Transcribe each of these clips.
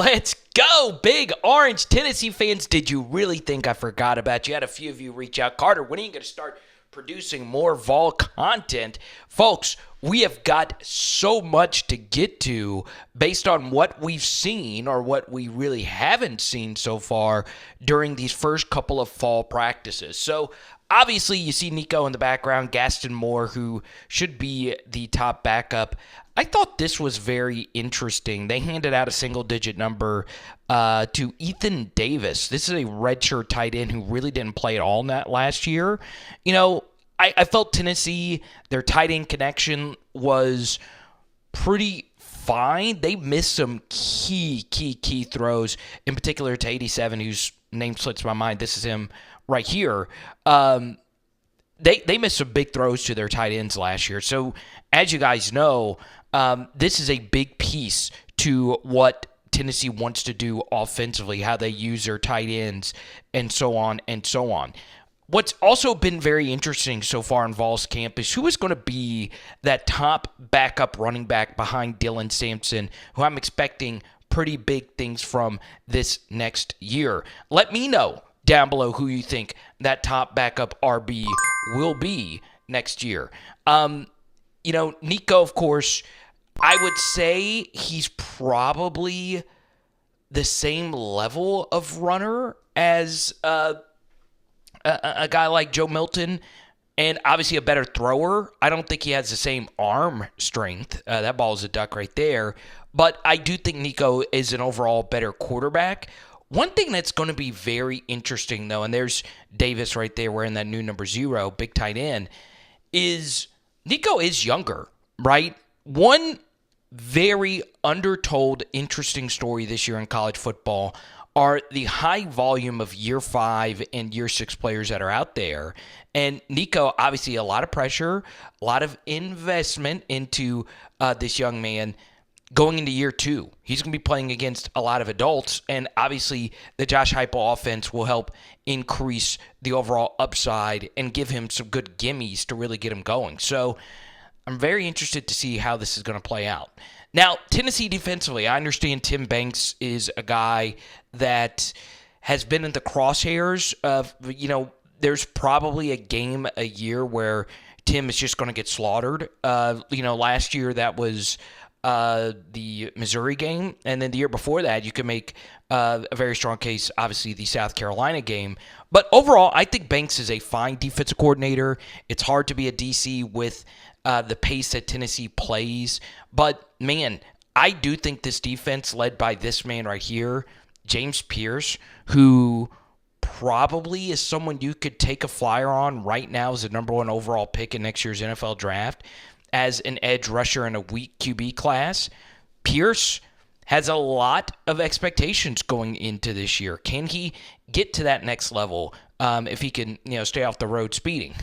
Let's go, Big Orange. Tennessee fans, did you really think I forgot about you? Had a few of you reach out. Carter, when are you going to start producing more Vol content? Folks, we have got so much to get to based on what we've seen or what we really haven't seen so far during these first couple of fall practices. So, obviously, you see Nico in the background, Gaston Moore, who should be the top backup. I thought this was very interesting. They handed out a single-digit number to Ethan Davis. This is a redshirt tight end who really didn't play at all last year. You know, I felt Tennessee, their tight end connection was pretty fine. They missed some key throws, in particular to 87, whose name slips my mind. This is him right here. They missed some big throws to their tight ends last year. So, as you guys know, this is a big piece to what Tennessee wants to do offensively, how they use their tight ends, and so on and so on. What's also been very interesting so far in Vols camp is who is going to be that top backup running back behind Dylan Sampson, who I'm expecting pretty big things from this next year. Let me know down below who you think that top backup RB will be next year. Nico, of course, I would say he's probably the same level of runner as a guy like Joe Milton, and obviously a better thrower. I don't think he has the same arm strength. That ball is a duck right there. But I do think Nico is an overall better quarterback. One thing that's going to be very interesting, though, and there's Davis right there wearing that new number 0, big tight end, is Nico is younger, right? One very undertold, interesting story this year in college football are the high volume of year 5 and year 6 players that are out there. And Nico, obviously a lot of pressure, a lot of investment into this young man going into year 2. He's going to be playing against a lot of adults, and obviously the Josh Heupel offense will help increase the overall upside and give him some good gimmies to really get him going. So I'm very interested to see how this is going to play out. Now, Tennessee defensively, I understand Tim Banks is a guy that has been in the crosshairs of, there's probably a game a year where Tim is just going to get slaughtered. Last year that was the Missouri game, and then the year before that you could make a very strong case, obviously the South Carolina game. But overall, I think Banks is a fine defensive coordinator. It's hard to be a DC with the pace that Tennessee plays. But, man, I do think this defense led by this man right here, James Pearce, who probably is someone you could take a flyer on right now as the number 1 overall pick in next year's NFL draft as an edge rusher in a weak QB class. Pearce has a lot of expectations going into this year. Can he get to that next level if he can, stay off the road speeding?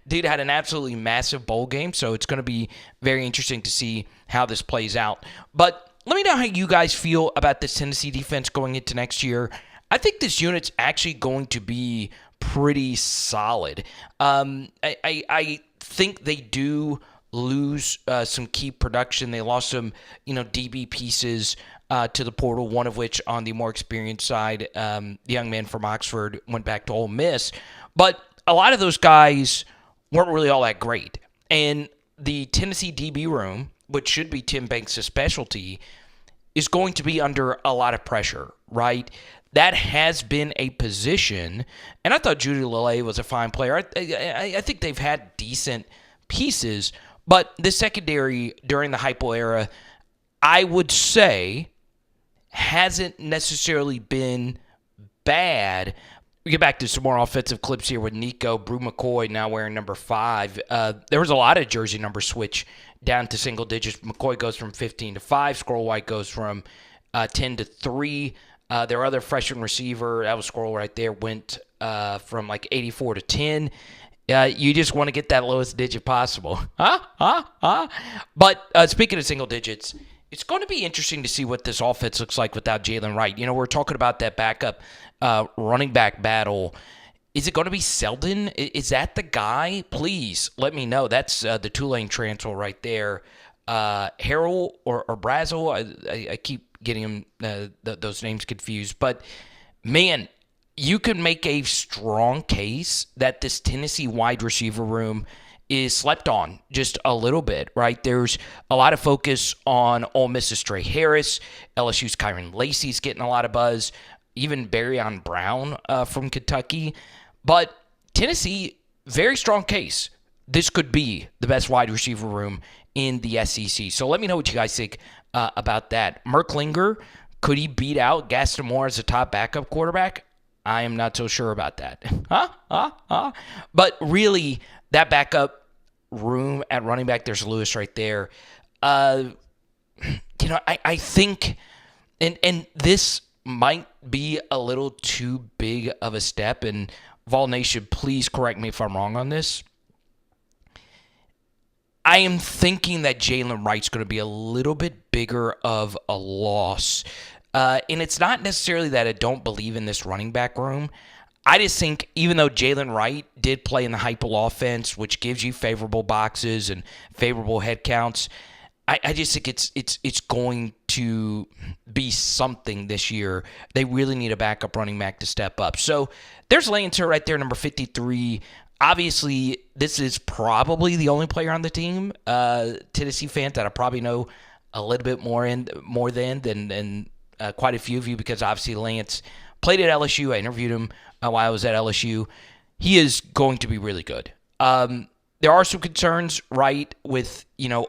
Dude had an absolutely massive bowl game, so it's going to be very interesting to see how this plays out. But let me know how you guys feel about this Tennessee defense going into next year. I think this unit's actually going to be pretty solid. I think they do lose some key production. They lost some, DB pieces to the portal, one of which on the more experienced side, the young man from Oxford went back to Ole Miss. But a lot of those guys weren't really all that great. And the Tennessee DB room, which should be Tim Banks' specialty, is going to be under a lot of pressure, right? That has been a position, and I thought Judy Lele was a fine player. I think they've had decent pieces, but the secondary during the Heupel era, I would say, hasn't necessarily been bad. We get back to some more offensive clips here with Nico. Brew McCoy now wearing number 5. There was a lot of jersey number switch down to single digits. McCoy goes from 15 to 5. Squirrel White goes from 10 to 3. Their other freshman receiver, that was Squirrel right there, went from like 84 to 10. You just want to get that lowest digit possible. But speaking of single digits, it's going to be interesting to see what this offense looks like without Jalen Wright. We're talking about that backup running back battle. Is it going to be Selden? Is that the guy? Please let me know. That's the Tulane transfer right there. Harrell or Brazel, I keep getting those names confused. But, man, you can make a strong case that this Tennessee wide receiver room is slept on just a little bit, right? There's a lot of focus on Ole Miss's Trey Harris. LSU's Kyron Lacey's getting a lot of buzz. Even Barryon Brown from Kentucky. But Tennessee, very strong case. This could be the best wide receiver room in the SEC. So let me know what you guys think about that. Merklinger, could he beat out Gaston Moore as a top backup quarterback? I am not so sure about that. But really, that backup room at running back, there's Lewis right there. I think, and this might be a little too big of a step, and Vol Nation, please correct me if I'm wrong on this. I am thinking that Jalen Wright's going to be a little bit bigger of a loss. And it's not necessarily that I don't believe in this running back room. I just think even though Jalen Wright did play in the Heupel offense, which gives you favorable boxes and favorable head counts, I just think it's going to be something this year. They really need a backup running back to step up. So there's Lance right there, number 53. Obviously, this is probably the only player on the team, Tennessee fans, that I probably know a little bit more than quite a few of you, because obviously Lance played at LSU. I interviewed him while I was at LSU. He is going to be really good. There are some concerns, right, with,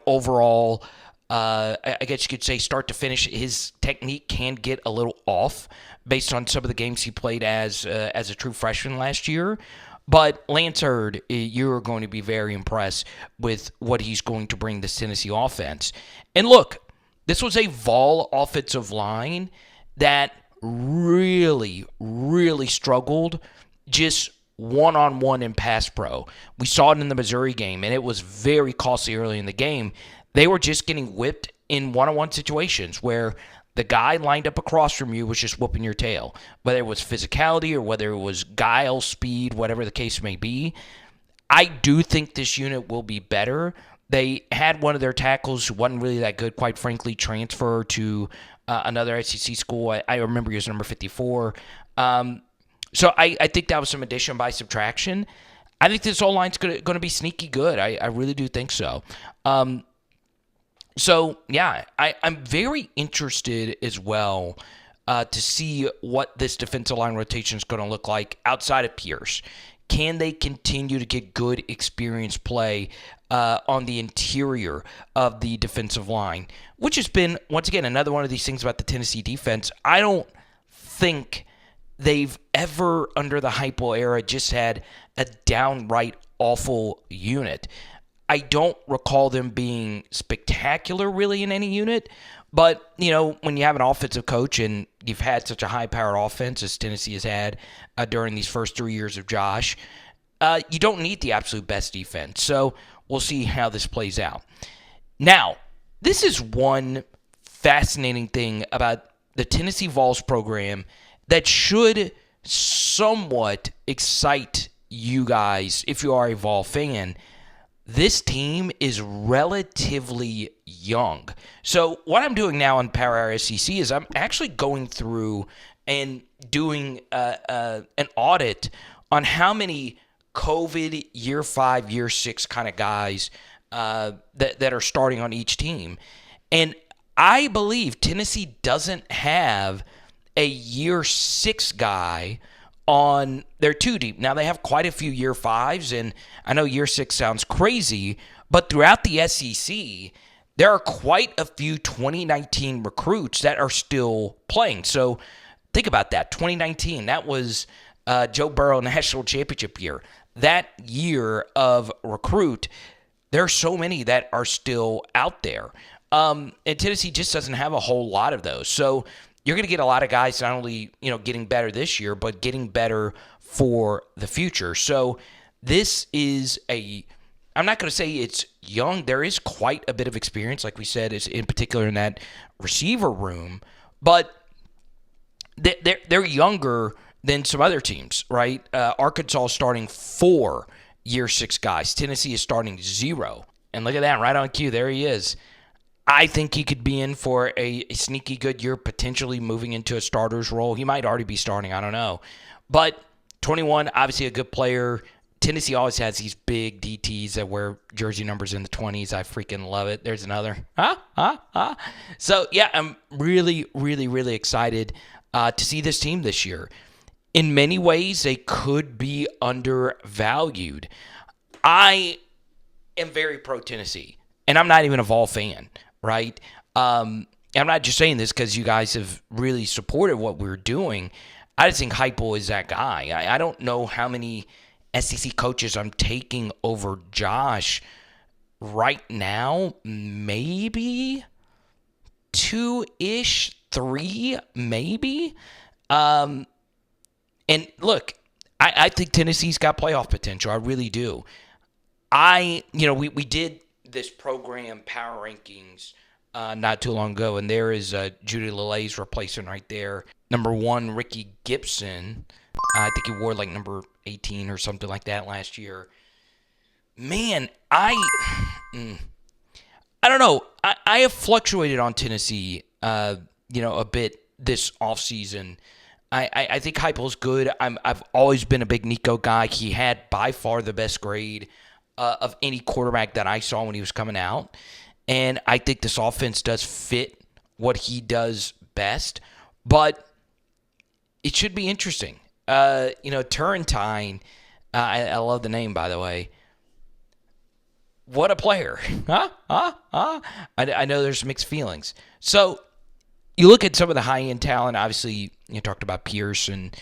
overall, I guess you could say start to finish, his technique can get a little off based on some of the games he played as a true freshman last year. But Lance Hurd, you're going to be very impressed with what he's going to bring this Tennessee offense. And look, this was a Vol offensive line that really, really struggled just one-on-one in pass pro. We saw it in the Missouri game, and it was very costly early in the game. They were just getting whipped in one-on-one situations where the guy lined up across from you was just whooping your tail, whether it was physicality or whether it was guile, speed, whatever the case may be. I do think this unit will be better. They had one of their tackles who wasn't really that good, quite frankly, transfer to another SEC school. I remember he was number 54. So I think that was some addition by subtraction. I think this O-line's going to be sneaky good. I really do think so. So, yeah, I'm very interested as well to see what this defensive line rotation is going to look like outside of Pearce. Can they continue to get good experience play on the interior of the defensive line, which has been, once again, another one of these things about the Tennessee defense. I don't think they've ever, under the Heupel era, just had a downright awful unit. I don't recall them being spectacular, really, in any unit. But, when you have an offensive coach and you've had such a high-powered offense as Tennessee has had during these first 3 years of Josh, you don't need the absolute best defense. So we'll see how this plays out. Now, this is one fascinating thing about the Tennessee Vols program that should somewhat excite you guys if you are a Vol fan. This team is relatively young. So what I'm doing now on Power Hour SEC is I'm actually going through and doing an audit on how many COVID year 5, year 6 kind of guys that are starting on each team. And I believe Tennessee doesn't have a year 6 guy on their 2 deep. Now, they have quite a few year 5s, and I know year 6 sounds crazy, but throughout the SEC, there are quite a few 2019 recruits that are still playing. So think about that. 2019, that was Joe Burrow National Championship year. That year of recruit, there are so many that are still out there. And Tennessee just doesn't have a whole lot of those. So you're going to get a lot of guys not only, getting better this year, but getting better for the future. So this is I'm not going to say it's young. There is quite a bit of experience, like we said, is in particular in that receiver room. But they're younger than some other teams, right? Arkansas is starting 4 year 6 guys. Tennessee is starting 0. And look at that, right on cue. There he is. I think he could be in for a sneaky good year, potentially moving into a starter's role. He might already be starting. I don't know. But 21, obviously a good player. Tennessee always has these big DTs that wear jersey numbers in the 20s. I freaking love it. There's another. So, yeah, I'm really, really, really excited to see this team this year. In many ways, they could be undervalued. I am very pro Tennessee, and I'm not even a Vol fan, right? I'm not just saying this because you guys have really supported what we're doing. I just think Heupel is that guy. I don't know how many SEC coaches I'm taking over Josh right now. Maybe two-ish, three, maybe. And look, I think Tennessee's got playoff potential. I really do. We did this program Power Rankings not too long ago, and there is Judy LeLay's replacement right there. Number 1, Ricky Gibson. I think he wore like number 18 or something like that last year. Man, I don't know. I have fluctuated on Tennessee, a bit this offseason. I think Heupel's good. I've always been a big NICO guy. He had by far the best grade of any quarterback that I saw when he was coming out. And I think this offense does fit what he does best. But it should be interesting. Turrentine, I love the name, by the way. What a player. I know there's mixed feelings. So you look at some of the high-end talent. Obviously, you talked about Pearce, and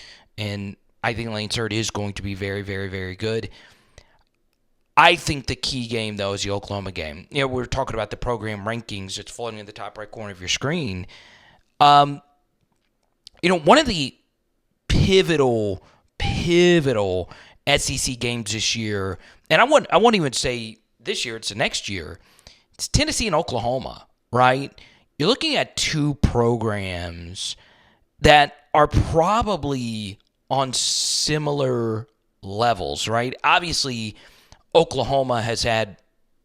I think Lane Surt is going to be very, very, very good. I think the key game, though, is the Oklahoma game. We're talking about the program rankings. It's floating in the top right corner of your screen. One of the pivotal SEC games this year, and I won't even say this year, it's the next year, it's Tennessee and Oklahoma, right? You're looking at two programs that are probably on similar levels, right? Obviously, Oklahoma has had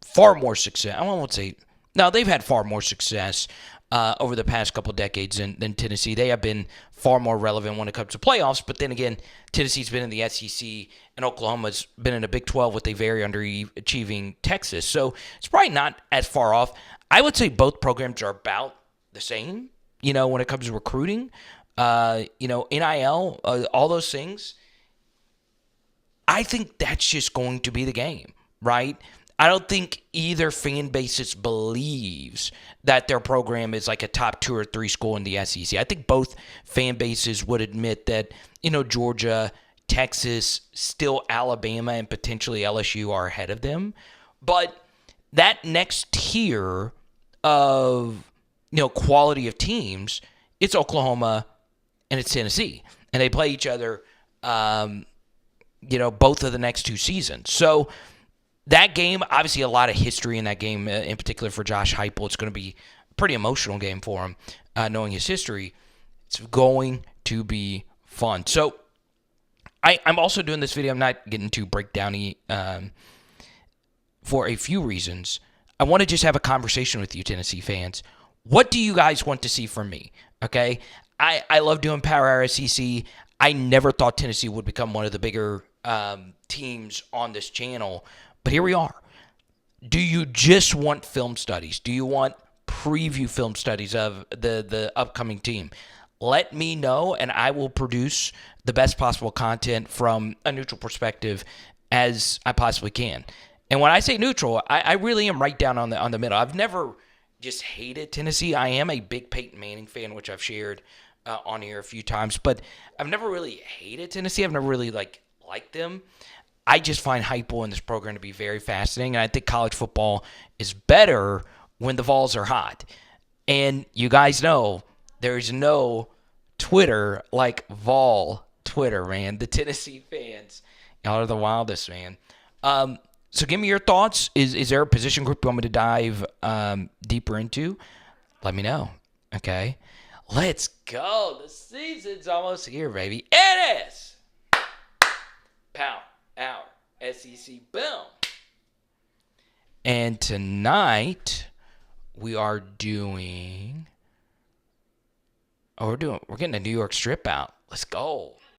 far more success. I won't say – no, they've had far more success over the past couple decades than Tennessee. They have been far more relevant when it comes to playoffs. But then again, Tennessee's been in the SEC, and Oklahoma's been in a Big 12 with a very underachieving Texas. So it's probably not as far off. I would say both programs are about the same, when it comes to recruiting, NIL, all those things. I think that's just going to be the game, right? I don't think either fan basis believes that their program is like a top 2 or 3 school in the SEC. I think both fan bases would admit that, Georgia, Texas, still Alabama, and potentially LSU are ahead of them. But that next tier of, quality of teams, it's Oklahoma and it's Tennessee. And they play each other, both of the next 2 seasons. So that game, obviously a lot of history in that game, in particular for Josh Heupel. It's going to be a pretty emotional game for him, knowing his history. It's going to be fun. So I'm also doing this video. I'm not getting too breakdowny for a few reasons. I want to just have a conversation with you, Tennessee fans. What do you guys want to see from me? Okay? I love doing Power Hour SEC. I never thought Tennessee would become one of the bigger teams on this channel, but here we are. Do you just want film studies? Do you want preview film studies of the upcoming team? Let me know, and I will produce the best possible content from a neutral perspective as I possibly can. And when I say neutral, I really am right down on the middle. I've never just hated Tennessee. I am a big Peyton Manning fan, which I've shared on here a few times, but I've never really hated Tennessee. I've never really liked them. I just find Heupel in this program to be very fascinating, and I think college football is better when the Vols are hot. And you guys know there's no Twitter like Vol Twitter, man. The Tennessee fans, y'all are the wildest, man. So give me your thoughts. Is there a position group you want me to dive deeper into? Let me know, okay? Let's go. The season's almost here, baby. It is. Power Hour SEC. Boom. And tonight, we are doing. Oh, we're getting a New York strip out. Let's go.